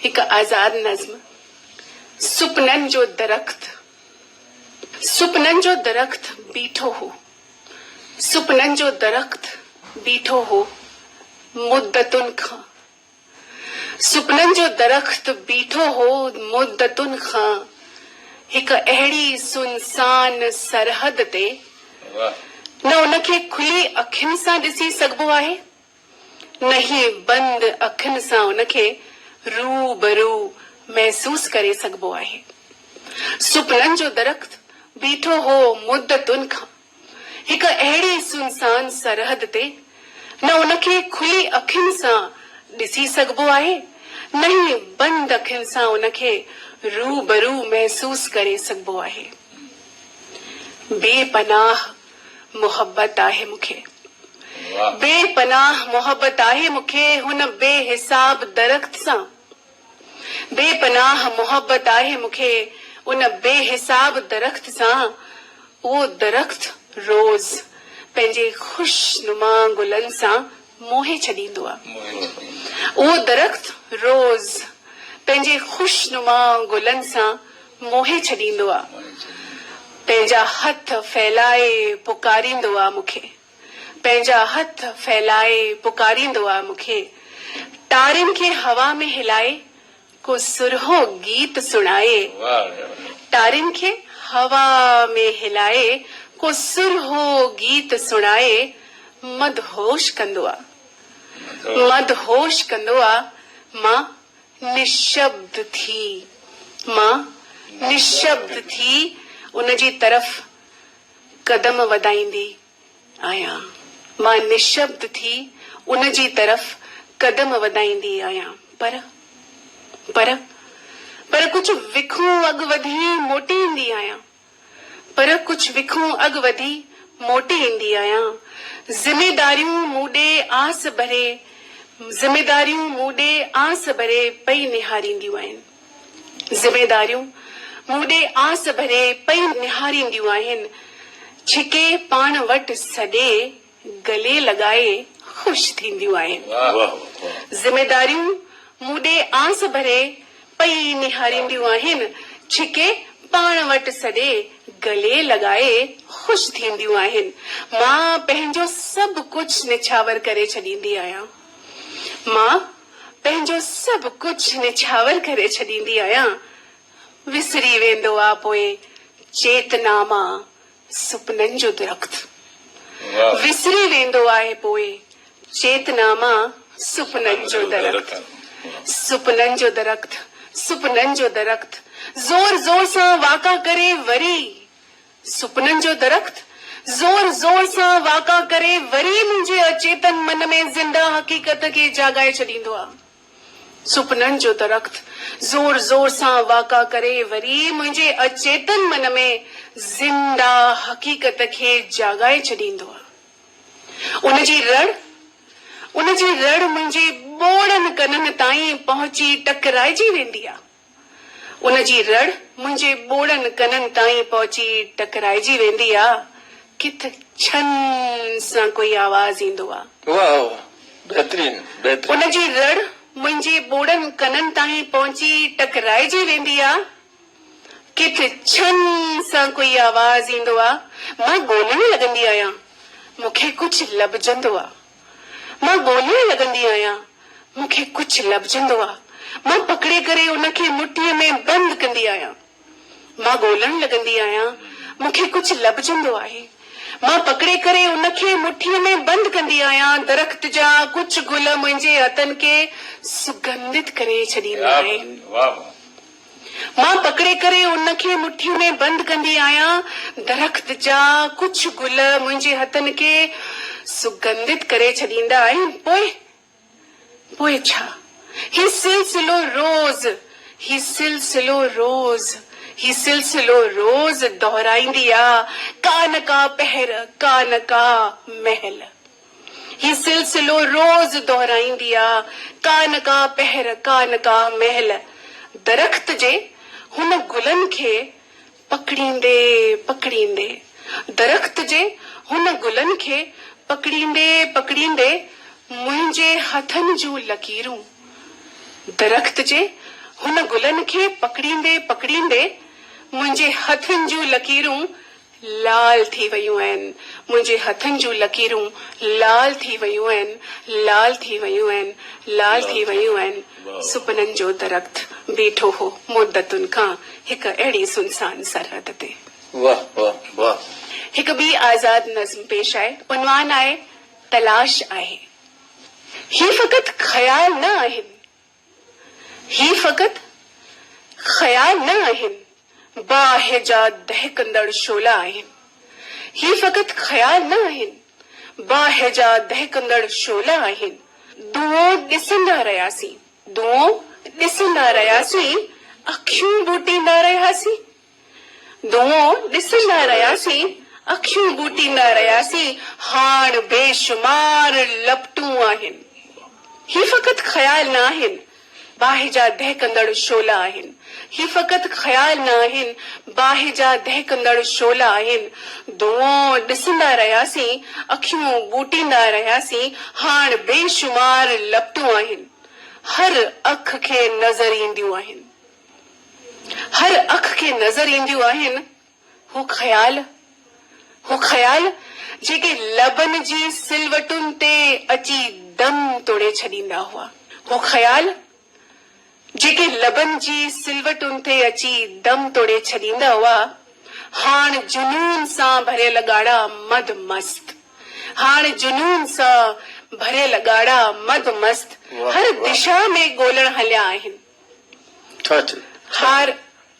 एक आजाद नज़्म। सुपनन जो दरख्त, सुपनन जो दरख्त बीठो हो, सुपनन जो दरख्त बीठो हो मुद्दतुन खां। सुपनन जो दरख्त बीठो हो मुद्दतुन खां, हिक अहिड़ी सुनसान सरहद ते न उनखे खुली अखियुनि सां ॾिसी सघिबो आहे, न ही बंद अखियुनि सां उनखे रूबरू महसूस करे सघिबो आहे। सुपननि जो दरख्त बीठो हो मुद्दतुनि खां, हिक अहिड़ी सुनसान सरहद ते न उनखे खुली अखियुनि सां ॾिसी सघिबो आहे, न ही बंद अखियुनि सां उनखे रूबरू महसूस करे सघिबो आहे। बेपनाह मोहब्बत आहे मूंखे, बेपनाह मोहब्बत आहे मूंखे हुन बेहिसाब दरख्त सां। बेपनाह मोहब्बत आहे मूंखे उन बेहिसाब दरख्त सां। उहो दरख्त रोज़ पंहिंजे खुशनुमा गुलनि सां मोहे छॾींदो आहे। उहो दरख्त रोज़ पंहिंजे खुशनुमा गुलनि सां मोहे छॾींदो आहे। पंहिंजा हथ फैलाए पुकारींदो आहे मूंखे, पंहिंजा हथ फैलाए पुकारींदो आहे मूंखे। तारियुनि खे हवा में हिलाए को सुरहो गीत सुणाए, तारियुनि खे हवा में हिलाए को सुरहो गीत सुणाए मदहोश कंदो आहे, मदहोश कंदो आहे। मां निशब्द थी, मां निशब्द थी उनजी तरफ़ कदम वधाईंदी आहियां। मां निशब्द थी उनजी तरफ़ कदम वधाईंदी आहियां। पर पर पर कुझु विखूं अॻु वधी मोटी ईंदी आहियां, पर कुझु विखूं अॻु वधी मोटी ईंदी आहियां। ज़िमेदारियूं मूं ॾे आस भरे, ज़िमेदारियूं मूं ॾे आस भरे पई निहारींदियूं आहिनि, ज़िमेदारियूं मूं ॾे आस भरे पई निहारींदियूं आहिनि। छिके पाण वटि सॾे गले लॻाए ख़ुशि थींदियूं आहिनि। ज़िमेदारियूं मूं ॾे आस भरे पई निहारींदियूं आहिनि। छिके पाण वटि सॾे गले लॻाए ख़ुशि थींदियूं आहिनि। मां पंहिंजो सभु कुझु निछावर करे छॾींदी आहियां, मां पंहिंजो सभु कुझु निछावर करे छॾींदी आहियां। विसरी वेंदो आहे पोइ चेतना मां सुपननि जो दरख्त, विसरी वेंदो आहे पोइ चेतना मां सुपननि जो दरख्त। सुपननि जो दरख्त, सुपननि जो दरख्त ज़ोर ज़ोर सां वाका करे वरी, सुपननि जो दरख्त ज़ोर ज़ोर सां वाका करे वरी मुंहिंजे अचेतन मन में ज़िंदा हक़ीक़त खे जाॻाए छॾींदो आहे। सुपननि जो दरख्त ज़ोर ज़ोर सां वाका करे वरी मुंहिंजे अचेतन मन में ज़िंदा हक़ीक़त खे जाॻाए छॾींदो आहे। उनजी रड़ मुंहिंजे ॿोड़नि कननि ताईं पहुची टकराइजी वेंदी आहे। उनजी रड़ मुंहिंजे ॿोड़नि कननि ताईं पहुची टकराइजी वेंदी आहे। किथे छन सां कोई आवाज़ ईंदो आहे। उनजी रड़ मुंहिंजे ॿोड़नि कननि ताईं पहुची टकराइजी वेंदी आहे। किथे छन सां कोई आवाज़ ईंदो आहे। मां ॻोल्हण लॻंदी आहियां, मूंखे कुझु लभजंदो आहे। मां ॻोल्हण लॻंदी आहियां, मूंखे कुझु लभजंदो आहे। मां पकड़े करे उनखे मुठीअ में बंदि कंदी आहियां। मां ॻोल्हण लॻंदी आहियां, मूंखे कुझु लभजंदो आहे। मां पकड़े करे उनखे मुठीअ में बंदि कंदी आहियां। दरख्त जा कुझु गुल मुंहिंजे हथनि खे सुगंधित करे छॾींदा आहिनि। मां पकड़े करे उनखे मुठीअ में बंदि कंदी आहियां। दरख्त जा कुझु गुल मुंहिंजे हथनि खे सुगंधित करे छॾींदा आहिनि। पोइ छा? ही सिलसिलो रोज़, ही सिलसिलो रोज़, ही सिलसिलो रोज़ दोहराईंदी आहे। कान का पहर, कान का महल। ही सिलसिलो रोज़ दोहराईंदी आहे। कान का पहर, कान का महल। दरख्त जे हुन गुलनि खे पकड़ींदे पकड़ींदे, दरख्त जे हुन गुलनि खे पकड़ींदे पकड़ींदे मुंहिंजे हथनि जूं लकीरूं दरख़्त जे हुन गुलनि खे पकड़ींदे पकड़ींदे मुंहिंजे हथनि जूं लकीरूं लाल थी वयूं आहिनि, मुंहिंजे हथनि जूं लकीरूं लाल थी वयूं आहिनि, लाल थी वयूं आहिनि, लाल थी वयूं आहिनि। सुपननि जो दरख़्त बीठो हो मुद्दतुनि खां हिक अहिड़ी सुनसान सरहद ते। वाह वाह वाह। हिक ॿी आज़ाद नज़्म पेश आहे, उन्वान आहे तलाश आहे। ही फ़क़त ख़याल न आहिनि, ही फ़क़त ख़याल न आहिनि, बाहिजा दहकंदड़ शोला आहिनि। ही फ़क़त ख़याल न आहिनि, बाहिजा दहकंदड़ शोला आहिनि। दुओ ॾिसंदा रहियासीं, दुओ ॾिसंदा रहियासीं, अखियूं बूटींदा रहियासीं। दुओ ॾिसंदा रहियासीं, अखियूं बूटींदा रहियासीं, हाण बेशुमार लपटूं आहिनि। ही फ़क़त ख़याल न आहिनि, बाहिजा दहकंदड़ शोला आहिनि। ही फ़क़त ख़याल न आहिनि, बाहिजा दहकंदड़ शोला आहिनि। दुओ ॾिसंदा रहियासीं, अखियूं बूटींदा रहियासीं, हाण बेशुमार लपटूं आहिनि। हर अख खे नज़र ईंदियूं आहिनि, हर अख खे नज़र ईंदियूं आहिनि। हू ख़याल जेके लबनि जी सिलवटुनि ते अची दम तोड़े छॾींदा हुआ। हू ख़याल जेके लबनि जी सिलवटुनि ते अची दम तोड़े छॾींदा हुआ, हाण जुनून सां भरियल ॻाढ़ा मद मस्त, हाण जुनून सां भरियल ॻाढ़ा मद मस्त हर दिशा में ॻोल्हण हलिया आहिनि।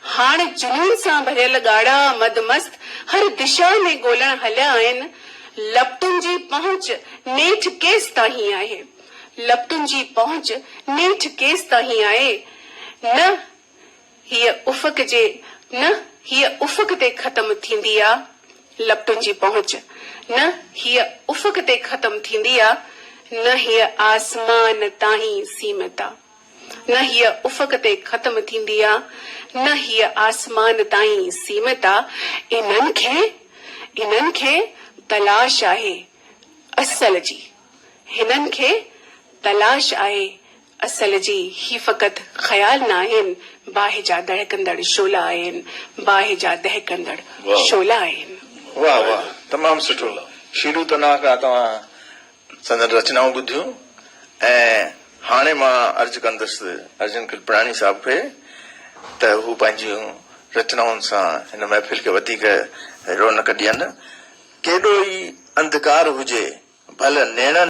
हाण जुनून सां भरियल ॻाढ़ा मद मस्त हर दिशा में ॻोल्हण हलिया आहिनि। लपटुनि जी पहुच नेठ केस ताईं आहे, लपटुनि जी पहुच नेठ केस ताईं आहे। न हीअ उफ़क़ ते ख़त्म थींदी आ, लपटुनि जी पहुच न हीअ उफ़क़ ते ख़त्म थींदी आ, न हीअ आसमान ताईं सीमित आ, न हीअ उफ़क़ ते ख़त्म थींदी आ, न हीअ आसमान ताईं सीमित आ। इन्हनि खे तलाश आहे असल जी, हिननि खे तलाश आहे असल जी। ही फ़क़त ख़याल न आहिनि, बाहिजा दहकंदड़ शोला आहिनि, बाहिजा दहकंदड़ शोला आहिनि। वाह वाह, तमामु सुठो। शीरू तनाह खां तव्हां संदन रचनाऊं ॿुधियूं ऐं हाणे मां अर्ज़ु कंदुसि अर्जुन कृपलानी साहिब खे त हू पंहिंजूं रचनाउनि सां हिन महफ़िल खे वधीक रौनक ॾियनि। केॾो ई अंधकार हुजे भले नेणनि